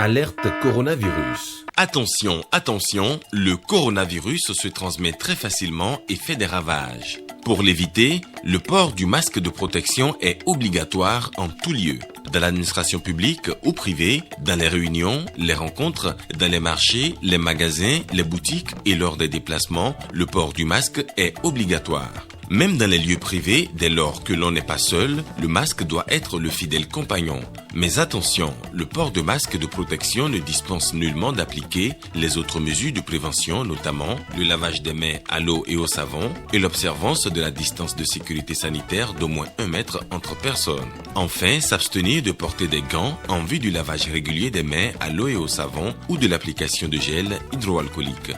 Alerte coronavirus. Attention, attention, le coronavirus se transmet très facilement et fait des ravages. Pour l'éviter, le port du masque de protection est obligatoire en tout lieu. Dans l'administration publique ou privée, dans les réunions, les rencontres, dans les marchés, les magasins, les boutiques et lors des déplacements, le port du masque est obligatoire. Même dans les lieux privés, dès lors que l'on n'est pas seul, le masque doit être le fidèle compagnon. Mais attention, le port de masque de protection ne dispense nullement d'appliquer les autres mesures de prévention, notamment le lavage des mains à l'eau et au savon et l'observance de la distance de sécurité sanitaire d'au moins 1 mètre entre personnes. Enfin, s'abstenir de porter des gants en vue du lavage régulier des mains à l'eau et au savon ou de l'application de gel hydroalcoolique.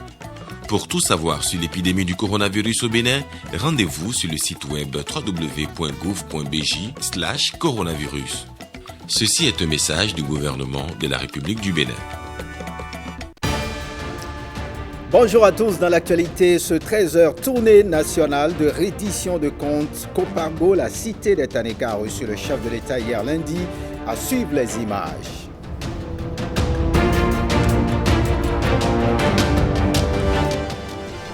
Pour tout savoir sur l'épidémie du coronavirus au Bénin, rendez-vous sur le site web www.gouv.bj/coronavirus. Ceci est un message du gouvernement de la République du Bénin. Bonjour à tous, dans l'actualité, ce 13h tournée nationale de reddition de comptes Copargo, la cité des Taneka a reçu le chef de l'État hier lundi. À suivre les images.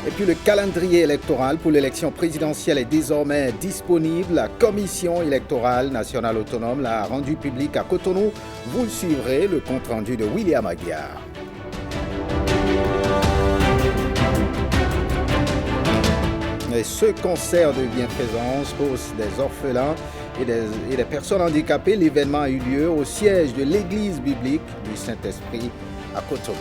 Et puis le calendrier électoral pour l'élection présidentielle est désormais disponible. La Commission électorale nationale autonome l'a rendu public à Cotonou. Vous le suivrez, le compte-rendu de William Aguiar. Et ce concert de bienfaisance pour des orphelins et des personnes handicapées, l'événement a eu lieu au siège de l'église biblique du Saint-Esprit à Cotonou.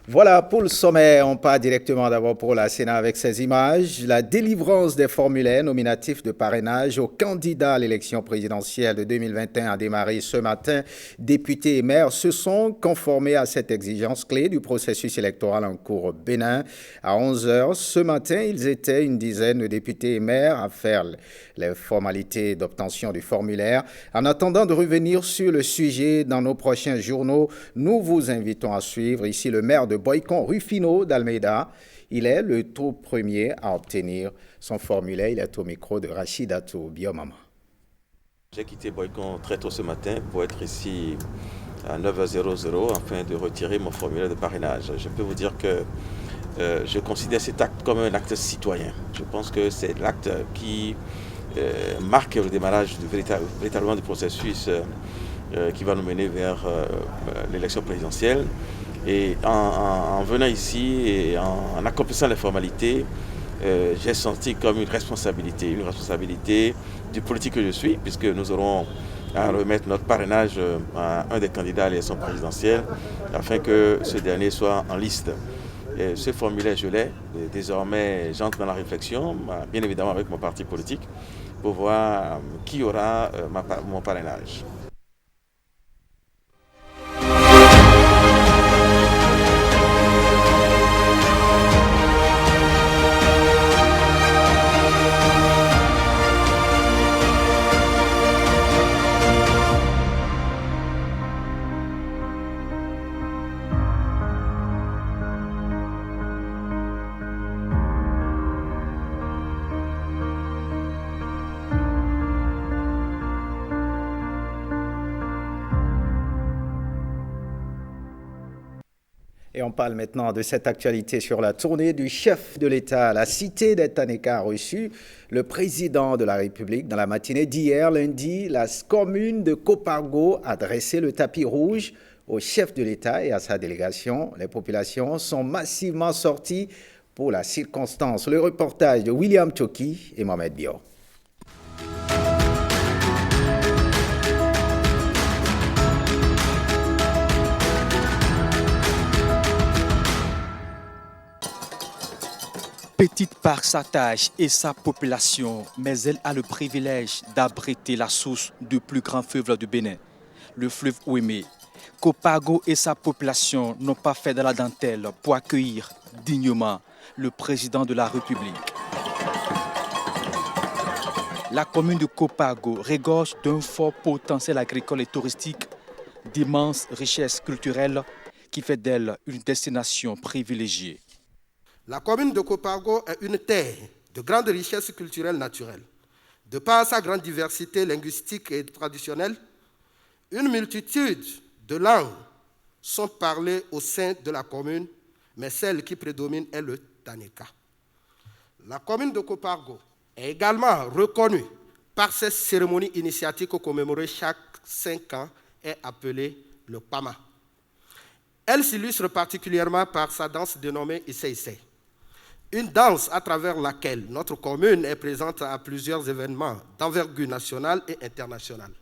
Voilà pour le sommet. On part directement d'abord pour la Sénat avec ces images. La délivrance des formulaires nominatifs de parrainage aux candidats à l'élection présidentielle de 2021 a démarré ce matin. Députés et maires se sont conformés à cette exigence clé du processus électoral en cours au Bénin. À 11h ce matin, ils étaient une dizaine de députés et maires à faire les formalités d'obtention du formulaire. En attendant de revenir sur le sujet dans nos prochains journaux, nous vous invitons à suivre ici le maire de Boycon, Rufino d'Almeida. Il est le tout premier à obtenir son formulaire. Il est au micro de Rachidatou Biomama. J'ai quitté Boycon très tôt ce matin pour être ici à 9h00 afin de retirer mon formulaire de parrainage. Je peux vous dire que je considère cet acte comme un acte citoyen. Je pense que c'est l'acte qui marque le démarrage véritablement du processus qui va nous mener vers l'élection présidentielle. Et en venant ici et en accomplissant les formalités, j'ai senti comme une responsabilité du politique que je suis, puisque nous aurons à remettre notre parrainage à un des candidats à l'élection présidentielle, afin que ce dernier soit en liste. Et ce formulaire, je l'ai. Désormais, j'entre dans la réflexion, bien évidemment avec mon parti politique, pour voir qui aura mon parrainage. Et on parle maintenant de cette actualité sur la tournée du chef de l'État. La cité des Taneka a reçu le président de la République. Dans la matinée d'hier, lundi, la commune de Copargo a dressé le tapis rouge au chef de l'État et à sa délégation. Les populations sont massivement sorties pour la circonstance. Le reportage de William Choki et Mohamed Bio. Petite par sa taille et sa population, mais elle a le privilège d'abriter la source du plus grand fleuve du Bénin, le fleuve Ouémé. Copargo et sa population n'ont pas fait de la dentelle pour accueillir dignement le président de la République. La commune de Copargo regorge d'un fort potentiel agricole et touristique, d'immenses richesses culturelles qui fait d'elle une destination privilégiée. La commune de Copargo est une terre de grandes richesses culturelles naturelles. De par sa grande diversité linguistique et traditionnelle, une multitude de langues sont parlées au sein de la commune, mais celle qui prédomine est le Taneka. La commune de Kopargo est également reconnue par ces cérémonies initiatiques commémorées chaque 5 ans est appelée le Pama. Elle s'illustre particulièrement par sa danse dénommée Issei-Issei, une danse à travers laquelle notre commune est présente à plusieurs événements d'envergure nationale et internationale.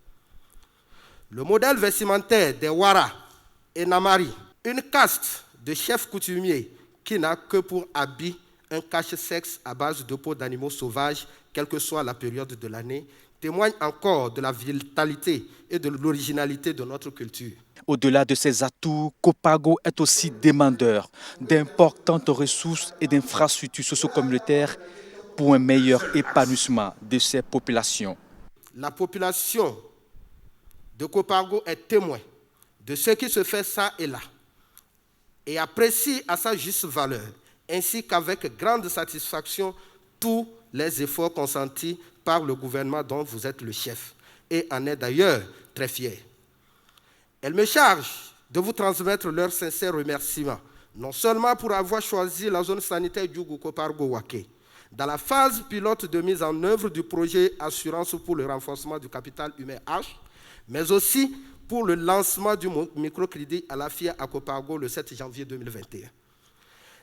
Le modèle vestimentaire des Wara et Namari, une caste de chefs coutumiers qui n'a que pour habit un cache-sexe à base de peau d'animaux sauvages, quelle que soit la période de l'année, témoigne encore de la vitalité et de l'originalité de notre culture. Au-delà de ses atouts, Kopargo est aussi demandeur d'importantes ressources et d'infrastructures socio-communautaires pour un meilleur épanouissement de ses populations. La population de Kopargo est témoin de ce qui se fait ça et là et apprécie à sa juste valeur, ainsi qu'avec grande satisfaction tous les efforts consentis par le gouvernement dont vous êtes le chef et en est d'ailleurs très fier. Elle me charge de vous transmettre leurs sincères remerciements, non seulement pour avoir choisi la zone sanitaire Djougou Kopargo Waké, dans la phase pilote de mise en œuvre du projet Assurance pour le renforcement du capital humain H, mais aussi pour le lancement du microcrédit à la FIA à Kopargo le 7 janvier 2021.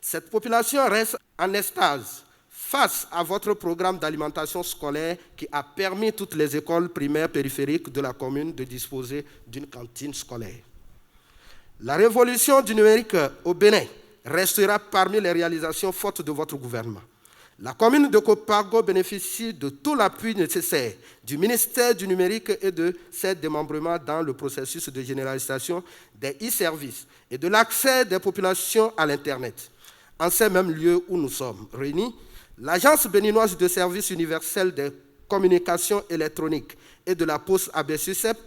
Cette population reste en extase face à votre programme d'alimentation scolaire qui a permis à toutes les écoles primaires périphériques de la commune de disposer d'une cantine scolaire. La révolution du numérique au Bénin restera parmi les réalisations fortes de votre gouvernement. La commune de Kopargo bénéficie de tout l'appui nécessaire du ministère du numérique et de ses démembrements dans le processus de généralisation des e-services et de l'accès des populations à l'Internet. En ces mêmes lieux où nous sommes réunis, l'Agence béninoise de services universels des communications électroniques et de la poste ABSUCEP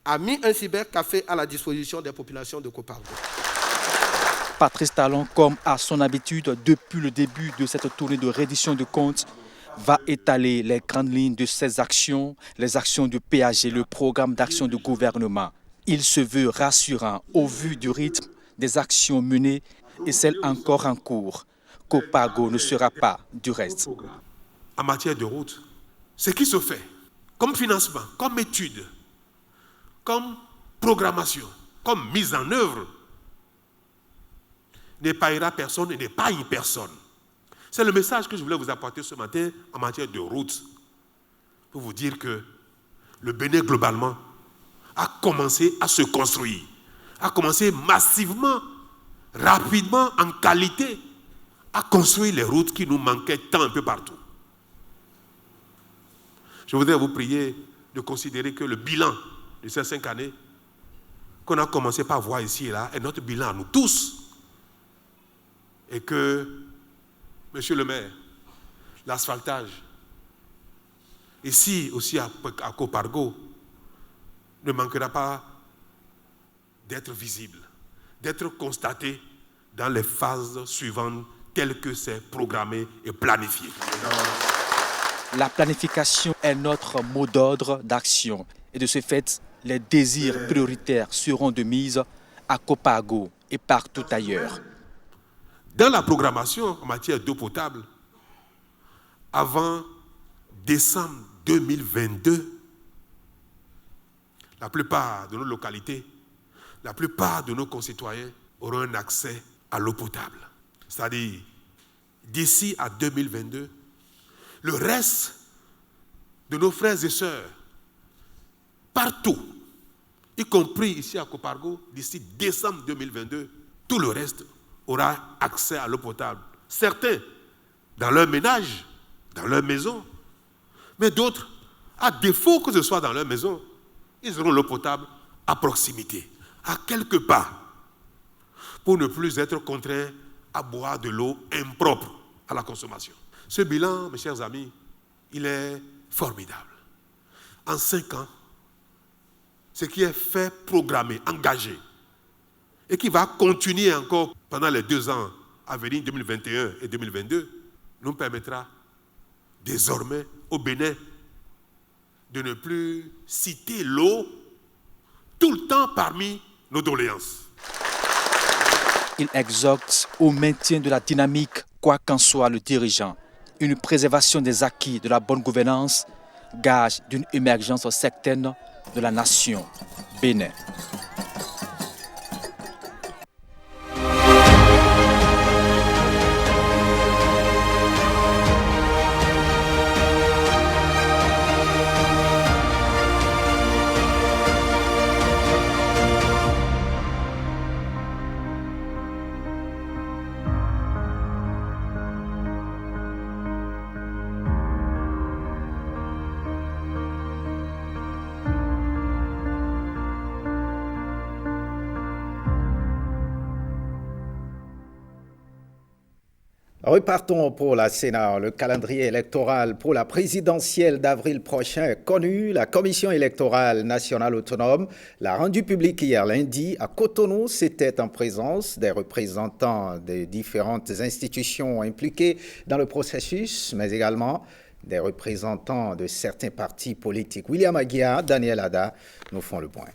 a mis un cybercafé à la disposition des populations de Kopargo. Patrice Talon, comme à son habitude depuis le début de cette tournée de reddition de comptes, va étaler les grandes lignes de ses actions, les actions du PAG, le programme d'action du gouvernement. Il se veut rassurant au vu du rythme des actions menées et celles encore en cours. Kopargo ne sera pas du reste. En matière de route, ce qui se fait comme financement, comme étude, comme programmation, comme mise en œuvre, n'épargnera personne et n'épargne personne. C'est le message que je voulais vous apporter ce matin en matière de route. Pour vous dire que le Bénin, globalement, a commencé à se construire, a commencé massivement, rapidement, en qualité, à construire les routes qui nous manquaient tant un peu partout. Je voudrais vous prier de considérer que le bilan de ces 5 années qu'on a commencé par voir ici et là est notre bilan à nous tous. Et que, monsieur le maire, l'asphaltage, ici aussi à Kopargo, ne manquera pas d'être visible, d'être constaté dans les phases suivantes telles que c'est programmé et planifié. La planification est notre mot d'ordre d'action. Et de ce fait, les désirs prioritaires seront de mise à Kopargo et partout ailleurs. Dans la programmation en matière d'eau potable, avant décembre 2022, la plupart de nos localités, la plupart de nos concitoyens auront un accès à l'eau potable. C'est-à-dire, d'ici à 2022, le reste de nos frères et sœurs, partout, y compris ici à Kopargo, d'ici décembre 2022, tout le reste aura accès à l'eau potable. Certains, dans leur ménage, dans leur maison, mais d'autres, à défaut que ce soit dans leur maison, ils auront l'eau potable à proximité, à quelques pas, pour ne plus être contraints à boire de l'eau impropre à la consommation. Ce bilan, mes chers amis, il est formidable. En 5 ans, ce qui est fait, programmé, engagé, et qui va continuer encore pendant les 2 ans à venir, 2021 et 2022, nous permettra désormais au Bénin de ne plus citer l'eau tout le temps parmi nos doléances. Il exhorte au maintien de la dynamique, quoi qu'en soit le dirigeant. Une préservation des acquis de la bonne gouvernance, gage d'une émergence certaine de la nation Bénin. Repartons pour la Sénat. Le calendrier électoral pour la présidentielle d'avril prochain est connu. La Commission électorale nationale autonome l'a rendu public hier lundi à Cotonou. C'était en présence des représentants des différentes institutions impliquées dans le processus, mais également des représentants de certains partis politiques. William Aguiar, Daniel Ada nous font le point.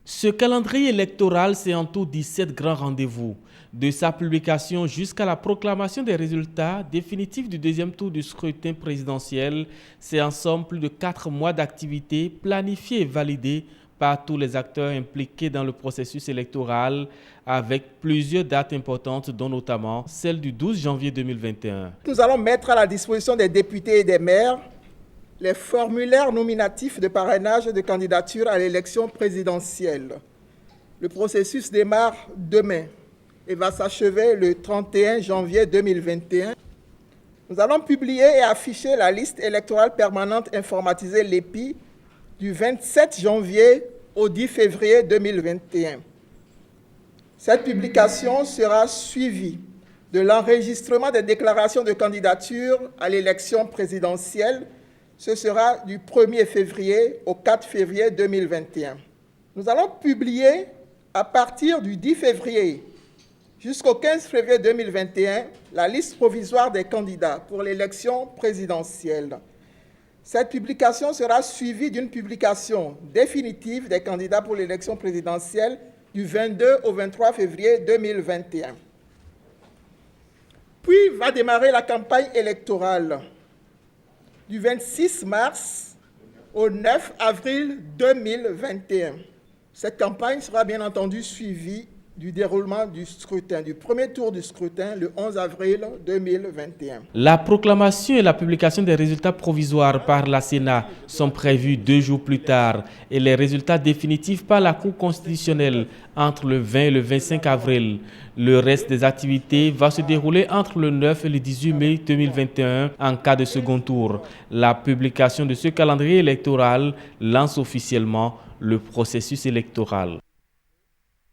Ce calendrier électoral, c'est en tout 17 grands rendez-vous. De sa publication jusqu'à la proclamation des résultats définitifs du deuxième tour du scrutin présidentiel, c'est en somme plus de 4 mois d'activité planifiée et validée par tous les acteurs impliqués dans le processus électoral, avec plusieurs dates importantes, dont notamment celle du 12 janvier 2021. Nous allons mettre à la disposition des députés et des maires les formulaires nominatifs de parrainage de candidature à l'élection présidentielle. Le processus démarre demain et va s'achever le 31 janvier 2021. Nous allons publier et afficher la liste électorale permanente informatisée l'EPI du 27 janvier au 10 février 2021. Cette publication sera suivie de l'enregistrement des déclarations de candidature à l'élection présidentielle. Ce sera du 1er février au 4 février 2021. Nous allons publier à partir du 10 février jusqu'au 15 février 2021 la liste provisoire des candidats pour l'élection présidentielle. Cette publication sera suivie d'une publication définitive des candidats pour l'élection présidentielle du 22 au 23 février 2021. Puis va démarrer la campagne électorale du 26 mars au 9 avril 2021. Cette campagne sera bien entendu suivie du déroulement du scrutin, du premier tour du scrutin, le 11 avril 2021. La proclamation et la publication des résultats provisoires par la Sénat sont prévues 2 jours plus tard et les résultats définitifs par la Cour constitutionnelle entre le 20 et le 25 avril. Le reste des activités va se dérouler entre le 9 et le 18 mai 2021 en cas de second tour. La publication de ce calendrier électoral lance officiellement le processus électoral.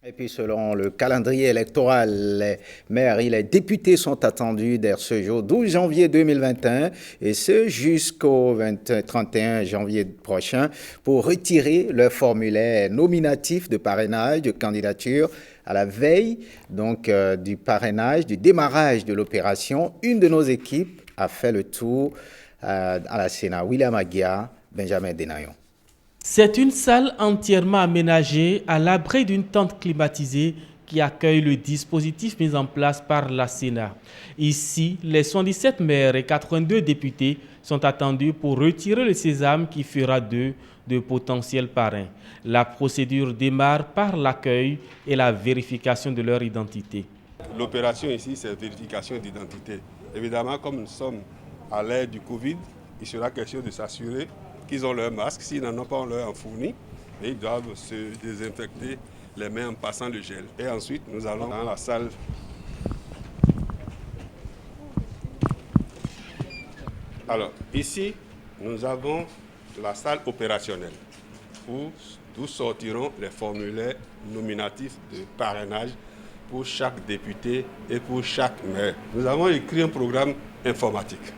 Et puis selon le calendrier électoral, les maires et les députés sont attendus dès ce jour 12 janvier 2021 et ce jusqu'au 31 janvier prochain pour retirer leur formulaire nominatif de parrainage de candidature à la veille donc, du parrainage, du démarrage de l'opération. Une de nos équipes a fait le tour à la Sénat. William Aguiar, Benjamin Denayon. C'est une salle entièrement aménagée à l'abri d'une tente climatisée qui accueille le dispositif mis en place par la Sénat. Ici, les 77 maires et 82 députés sont attendus pour retirer le sésame qui fera d'eux de potentiels parrains. La procédure démarre par l'accueil et la vérification de leur identité. L'opération ici, c'est vérification d'identité. Évidemment, comme nous sommes à l'ère du Covid, il sera question de s'assurer qu'ils ont leur masque. S'ils n'en ont pas, on leur en fournit. Et ils doivent se désinfecter les mains en passant le gel. Et ensuite, nous allons dans la salle. Alors, ici, nous avons la salle opérationnelle d'où sortiront les formulaires nominatifs de parrainage pour chaque député et pour chaque maire. Nous avons écrit un programme informatique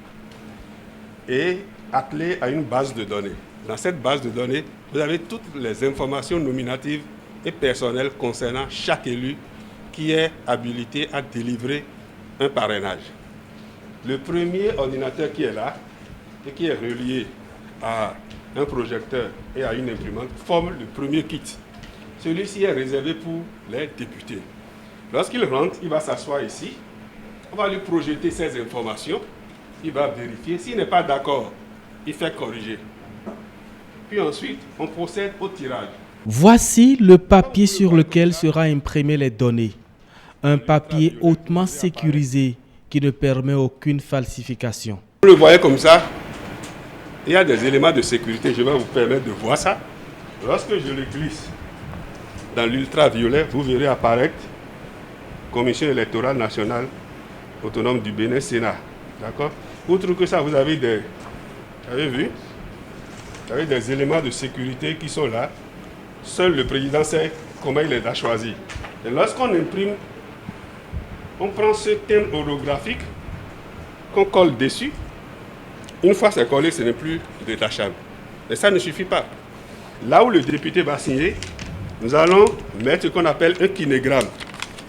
et attelé à une base de données. Dans cette base de données, vous avez toutes les informations nominatives et personnelles concernant chaque élu qui est habilité à délivrer un parrainage. Le premier ordinateur qui est là, et qui est relié à un projecteur et à une imprimante forme le premier kit. Celui-ci est réservé pour les députés. Lorsqu'il rentre, il va s'asseoir ici. On va lui projeter ces informations. Il va vérifier. S'il n'est pas d'accord, il fait corriger. Puis ensuite, on procède au tirage. Voici le papier sur lequel sera imprimées les données. Un papier hautement sécurisé qui ne permet aucune falsification. Vous le voyez comme ça. Il y a des éléments de sécurité. Je vais vous permettre de voir ça. Lorsque je le glisse dans l'ultraviolet, vous verrez apparaître Commission électorale nationale autonome du Bénin, Sénat. D'accord? Outre que ça, vous avez des éléments de sécurité qui sont là. Seul le président sait comment il les a choisis. Et lorsqu'on imprime, on prend ce thème orographique qu'on colle dessus. Une fois c'est collé, ce n'est plus détachable. Mais ça ne suffit pas. Là où le député va signer, nous allons mettre ce qu'on appelle un kinégramme.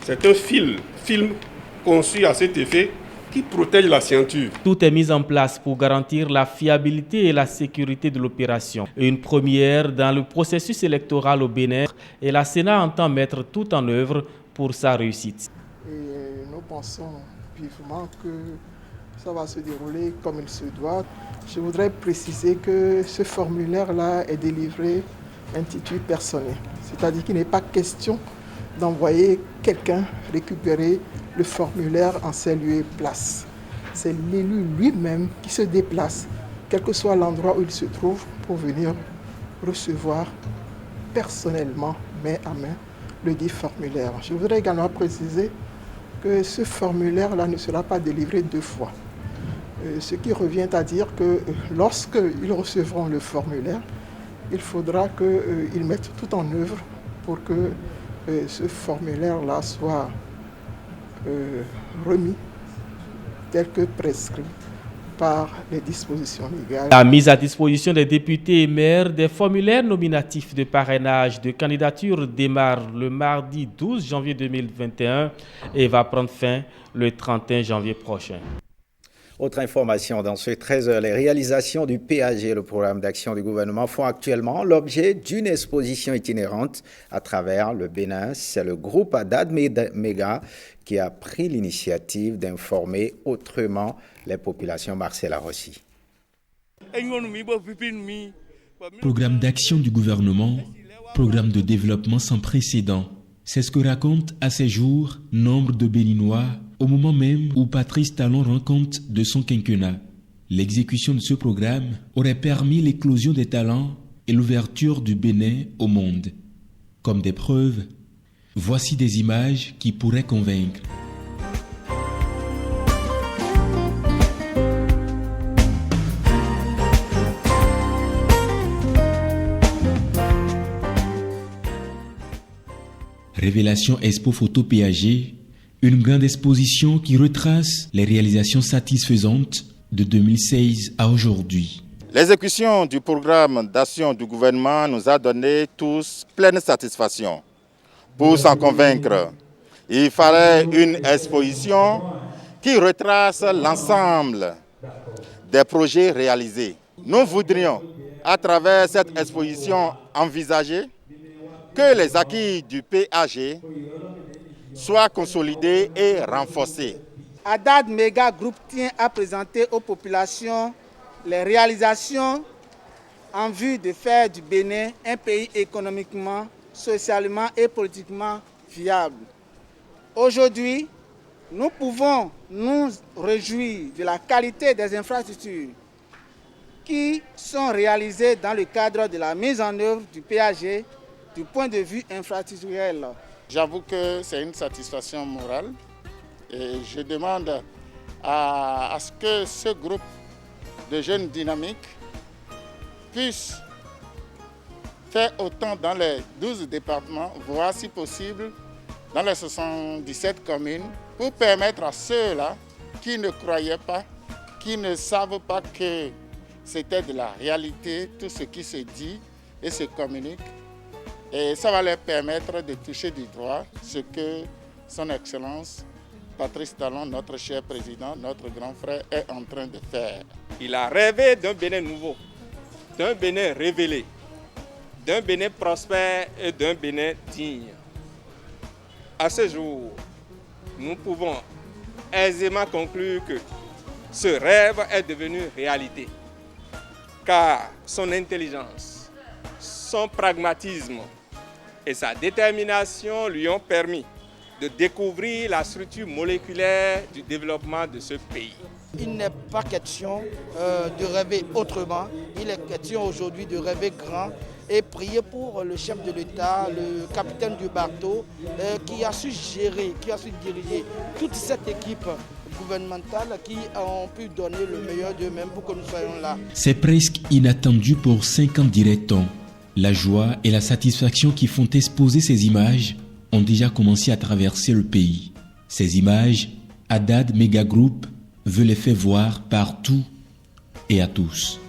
C'est un film conçu à cet effet qui protège la ceinture. Tout est mis en place pour garantir la fiabilité et la sécurité de l'opération. Une première dans le processus électoral au Bénin, et la Sénat entend mettre tout en œuvre pour sa réussite. Et nous pensons vivement que ça va se dérouler comme il se doit. Je voudrais préciser que ce formulaire-là est délivré intitulé personnel. C'est-à-dire qu'il n'est pas question d'envoyer quelqu'un récupérer le formulaire en ses lieux et places. C'est l'élu lui-même qui se déplace, quel que soit l'endroit où il se trouve, pour venir recevoir personnellement, main à main, le dit formulaire. Je voudrais également préciser que ce formulaire-là ne sera pas délivré 2 fois. Ce qui revient à dire que lorsqu'ils recevront le formulaire, il faudra qu'ils mettent tout en œuvre pour que ce formulaire-là soit remis tel que prescrit par les dispositions légales. La mise à disposition des députés et maires des formulaires nominatifs de parrainage de candidature démarre le mardi 12 janvier 2021 et va prendre fin le 31 janvier prochain. Autre information, dans ce 13h, les réalisations du PAG, le programme d'action du gouvernement, font actuellement l'objet d'une exposition itinérante à travers le Bénin. C'est le groupe Haddad Méga qui a pris l'initiative d'informer autrement les populations. Marcela Rossi. Programme d'action du gouvernement, programme de développement sans précédent. C'est ce que raconte à ces jours nombre de Béninois au moment même où Patrice Talon rend compte de son quinquennat. L'exécution de ce programme aurait permis l'éclosion des talents et l'ouverture du Bénin au monde. Comme des preuves, voici des images qui pourraient convaincre. Révélation Expo Photo PAG, une grande exposition qui retrace les réalisations satisfaisantes de 2016 à aujourd'hui. L'exécution du programme d'action du gouvernement nous a donné tous pleine satisfaction. Pour s'en convaincre, il fallait une exposition qui retrace l'ensemble des projets réalisés. Nous voudrions, à travers cette exposition, envisager que les acquis du PAG soient consolidés et renforcés. Haddad Méga Group tient à présenter aux populations les réalisations en vue de faire du Bénin un pays économiquement, socialement et politiquement viable. Aujourd'hui, nous pouvons nous réjouir de la qualité des infrastructures qui sont réalisées dans le cadre de la mise en œuvre du PAG du point de vue infrastructurel. J'avoue que c'est une satisfaction morale et je demande à ce que ce groupe de jeunes dynamiques puisse faire autant dans les 12 départements, voire si possible dans les 77 communes, pour permettre à ceux-là qui ne croyaient pas, qui ne savent pas que c'était de la réalité, tout ce qui se dit et se communique. Et ça va leur permettre de toucher du doigt ce que son Excellence Patrice Talon, notre cher président, notre grand frère, est en train de faire. Il a rêvé d'un Bénin nouveau, d'un Bénin révélé, d'un Bénin prospère et d'un Bénin digne. À ce jour, nous pouvons aisément conclure que ce rêve est devenu réalité, car son intelligence, son pragmatisme et sa détermination lui ont permis de découvrir la structure moléculaire du développement de ce pays. Il n'est pas question de rêver autrement, il est question aujourd'hui de rêver grand et prier pour le chef de l'État, le capitaine du bateau, qui a su gérer, qui a su diriger toute cette équipe gouvernementale qui ont pu donner le meilleur d'eux-mêmes pour que nous soyons là. C'est presque inattendu pour 5 ans directants. La joie et la satisfaction qui font exposer ces images ont déjà commencé à traverser le pays. Ces images, Haddad Mega Group veut les faire voir partout et à tous.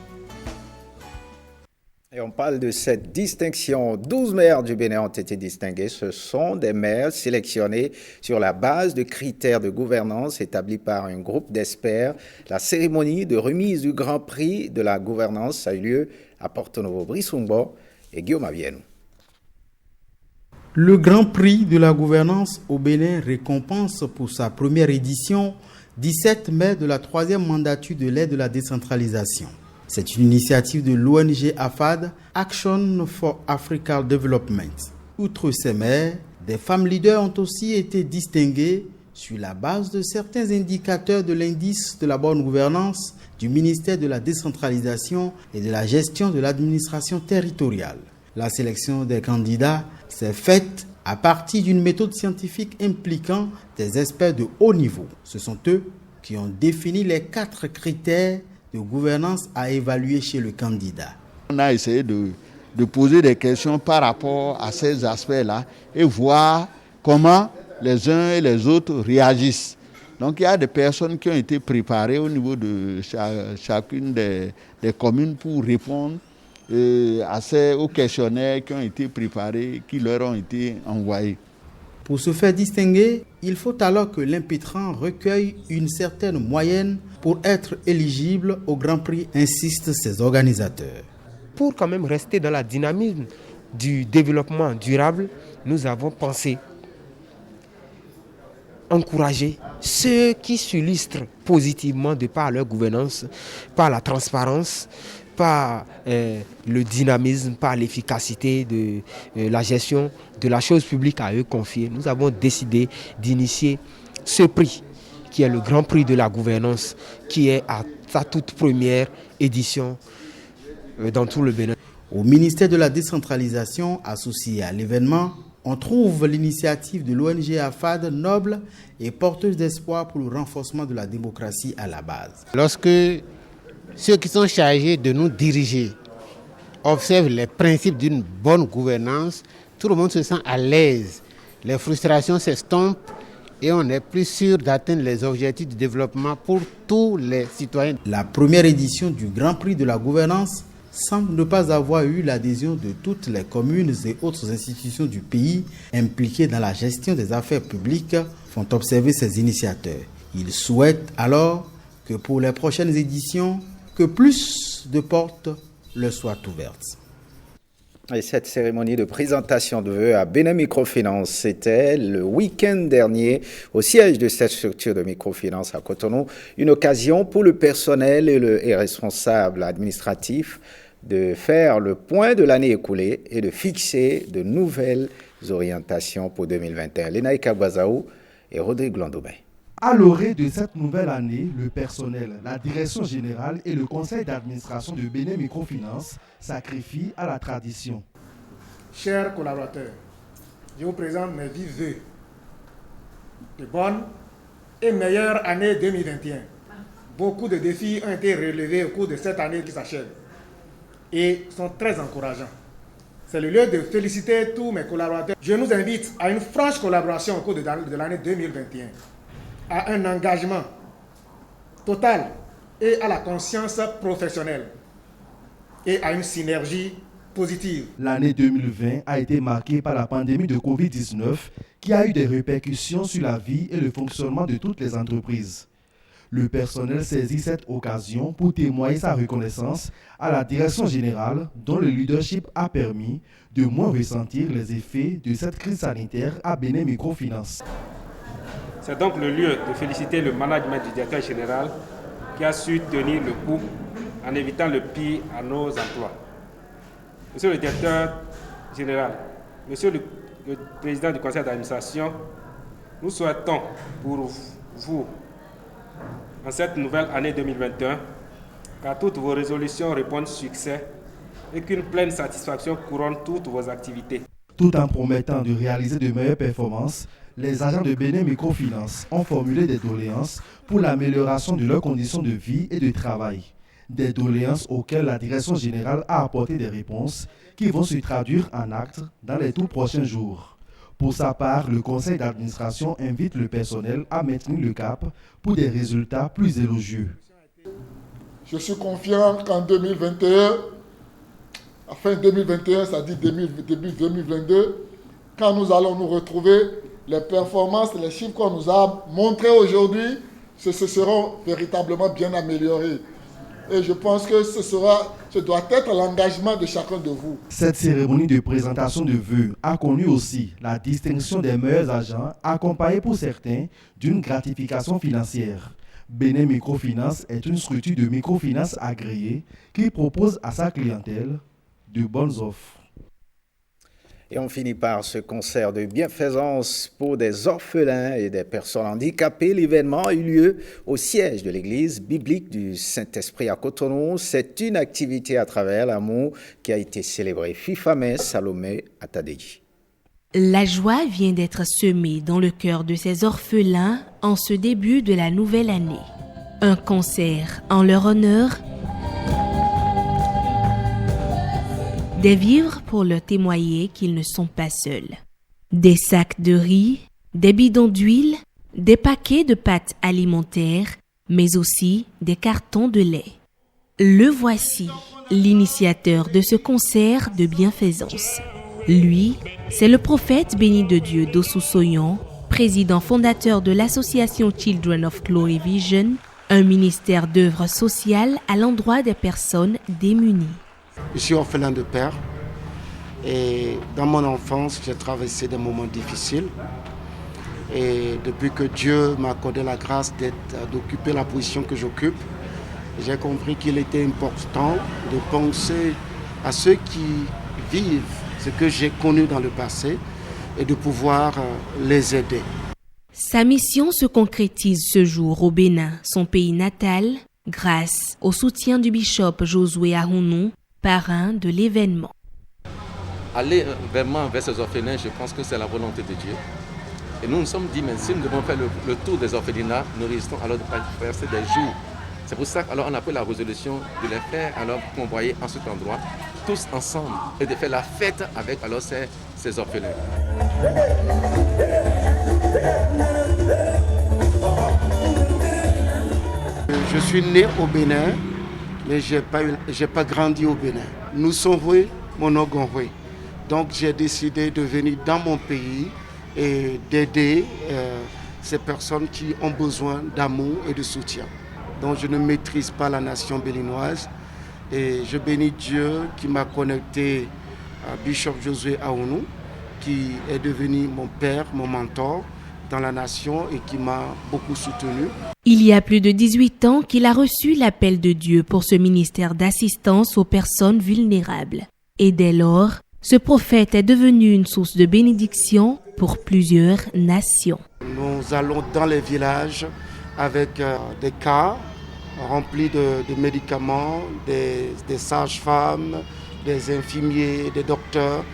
Et on parle de cette distinction. 12 maires du Bénin ont été distingués. Ce sont des maires sélectionnés sur la base de critères de gouvernance établis par un groupe d'experts. La cérémonie de remise du Grand Prix de la gouvernance a eu lieu à Porto Novo, Brissumbo et Guillaume Avienou. Le Grand Prix de la gouvernance au Bénin récompense pour sa première édition 17 maires de la 3e mandature de l'aide de la décentralisation. C'est une initiative de l'ONG AFAD, Action for African Development. Outre ces maires, des femmes leaders ont aussi été distinguées sur la base de certains indicateurs de l'indice de la bonne gouvernance du ministère de la décentralisation et de la gestion de l'administration territoriale. La sélection des candidats s'est faite à partir d'une méthode scientifique impliquant des experts de haut niveau. Ce sont eux qui ont défini les 4 critères de gouvernance à évaluer chez le candidat. On a essayé de poser des questions par rapport à ces aspects-là et voir comment les uns et les autres réagissent. Donc il y a des personnes qui ont été préparées au niveau de chacune des communes pour répondre aux questionnaires qui ont été préparés, qui leur ont été envoyés. Pour se faire distinguer, il faut alors que l'impétrant recueille une certaine moyenne pour être éligible au Grand Prix, insistent ses organisateurs. Pour quand même rester dans la dynamisme du développement durable, nous avons pensé encourager ceux qui s'illustrent positivement de par leur gouvernance, par la transparence, par le dynamisme, par l'efficacité de la gestion de la chose publique à eux confiée. Nous avons décidé d'initier ce prix, qui est le Grand Prix de la gouvernance, qui est à sa toute première édition dans tout le Bénin. Au ministère de la décentralisation, associé à l'événement, on trouve l'initiative de l'ONG AFAD noble et porteuse d'espoir pour le renforcement de la démocratie à la base. Lorsque ceux qui sont chargés de nous diriger observent les principes d'une bonne gouvernance, tout le monde se sent à l'aise. Les frustrations s'estompent et on est plus sûr d'atteindre les objectifs du développement pour tous les citoyens. La première édition du Grand Prix de la gouvernance semble ne pas avoir eu l'adhésion de toutes les communes et autres institutions du pays impliquées dans la gestion des affaires publiques, font observer ces initiateurs. Ils souhaitent alors que pour les prochaines éditions, que plus de portes leur soient ouvertes. Et cette cérémonie de présentation de vœux à Bénin Microfinance, c'était le week-end dernier au siège de cette structure de microfinance à Cotonou. Une occasion pour le personnel et les responsables administratifs de faire le point de l'année écoulée et de fixer de nouvelles orientations pour 2021. Lénaïka Bazaou et Rodrigue Landoubin. À l'orée de cette nouvelle année, le personnel, la direction générale et le conseil d'administration de Bénin Microfinance sacrifient à la tradition. Chers collaborateurs, je vous présente mes vifs vœux de bonne et meilleure année 2021. Beaucoup de défis ont été relevés au cours de cette année qui s'achève et sont très encourageants. C'est le lieu de féliciter tous mes collaborateurs. Je nous invite à une franche collaboration au cours de l'année 2021. À un engagement total et à la conscience professionnelle et à une synergie positive. L'année 2020 a été marquée par la pandémie de Covid-19 qui a eu des répercussions sur la vie et le fonctionnement de toutes les entreprises. Le personnel saisit cette occasion pour témoigner sa reconnaissance à la direction générale dont le leadership a permis de moins ressentir les effets de cette crise sanitaire à Bénin Microfinance. C'est donc le lieu de féliciter le management du directeur général qui a su tenir le coup en évitant le pire à nos emplois. Monsieur le directeur général, monsieur le président du conseil d'administration, nous souhaitons pour vous, en cette nouvelle année 2021, qu'à toutes vos résolutions répondent succès et qu'une pleine satisfaction couronne toutes vos activités. Tout en promettant de réaliser de meilleures performances, les agents de Bénin Microfinance ont formulé des doléances pour l'amélioration de leurs conditions de vie et de travail. Des doléances auxquelles la direction générale a apporté des réponses qui vont se traduire en actes dans les tout prochains jours. Pour sa part, le conseil d'administration invite le personnel à maintenir le cap pour des résultats plus élogieux. Je suis confiant qu'en 2021, à fin 2021, c'est-à-dire début 2022, quand nous allons nous retrouver, les performances, les chiffres qu'on nous a montrés aujourd'hui, se seront véritablement bien améliorés. Et je pense que ce doit être l'engagement de chacun de vous. Cette cérémonie de présentation de vœux a connu aussi la distinction des meilleurs agents, accompagnée pour certains d'une gratification financière. Bénin Microfinance est une structure de microfinance agréée qui propose à sa clientèle de bonnes offres. Et on finit par ce concert de bienfaisance pour des orphelins et des personnes handicapées. L'événement a eu lieu au siège de l'église biblique du Saint-Esprit à Cotonou. C'est une activité à travers l'amour qui a été célébrée. Fifamé Salomé Atadeji. La joie vient d'être semée dans le cœur de ces orphelins en ce début de la nouvelle année. Un concert en leur honneur, des vivres pour leur témoigner qu'ils ne sont pas seuls. Des sacs de riz, des bidons d'huile, des paquets de pâtes alimentaires, mais aussi des cartons de lait. Le voici, l'initiateur de ce concert de bienfaisance. Lui, c'est le prophète béni de Dieu Dossou Soyon, président fondateur de l'association Children of Glory Vision, un ministère d'œuvres sociales à l'endroit des personnes démunies. Je suis orphelin de père et dans mon enfance, j'ai traversé des moments difficiles. Et depuis que Dieu m'a accordé la grâce d'occuper la position que j'occupe, j'ai compris qu'il était important de penser à ceux qui vivent ce que j'ai connu dans le passé et de pouvoir les aider. Sa mission se concrétise ce jour au Bénin, son pays natal, grâce au soutien du bishop Josué Ahounou, parrain de l'événement. Aller vraiment vers ces orphelins, je pense que c'est la volonté de Dieu. Et nous nous sommes dit, mais si nous devons faire le tour des orphelinats, nous risquons alors de passer des jours. C'est pour ça qu'on a pris la résolution de les faire alors convoyer en cet endroit, tous ensemble, et de faire la fête avec alors ces orphelins. Je suis né au Bénin, mais je n'ai pas grandi au Bénin. Nous sommes voués, mon ogonvoué. Donc j'ai décidé de venir dans mon pays et d'aider ces personnes qui ont besoin d'amour et de soutien. Donc je ne maîtrise pas la nation béninoise et je bénis Dieu qui m'a connecté à Bishop Josué Ahounou, qui est devenu mon père, mon mentor dans la nation et qui m'a beaucoup soutenu. Il y a plus de 18 ans qu'il a reçu l'appel de Dieu pour ce ministère d'assistance aux personnes vulnérables. Et dès lors, ce prophète est devenu une source de bénédiction pour plusieurs nations. Nous allons dans les villages avec des cas remplis de médicaments, des sages-femmes, des infirmiers, des docteurs.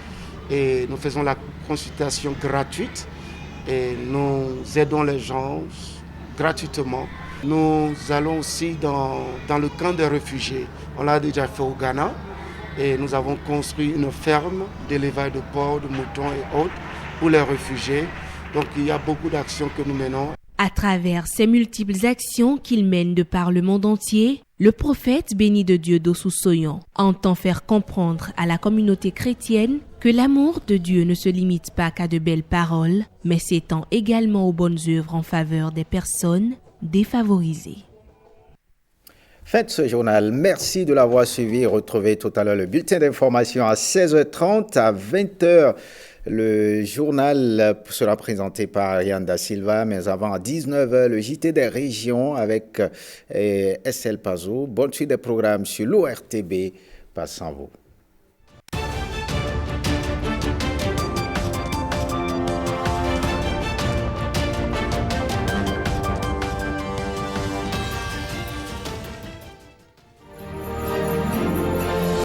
Et nous faisons la consultation gratuite et nous aidons les gens gratuitement. Nous allons aussi dans le camp des réfugiés. On l'a déjà fait au Ghana et nous avons construit une ferme d'élevage de porcs, de moutons et autres pour les réfugiés. Donc il y a beaucoup d'actions que nous menons. À travers ces multiples actions qu'il mène de par le monde entier, le prophète béni de Dieu Dossou Soyon entend faire comprendre à la communauté chrétienne que l'amour de Dieu ne se limite pas qu'à de belles paroles, mais s'étend également aux bonnes œuvres en faveur des personnes défavorisés. Faites ce journal. Merci de l'avoir suivi. Retrouvez tout à l'heure le bulletin d'information à 16h30, à 20h. Le journal sera présenté par Ariane Da Silva, mais avant à 19h, le JT des régions avec SL Pazo. Bonne suite des programmes sur l'ORTB. Passe sans vous.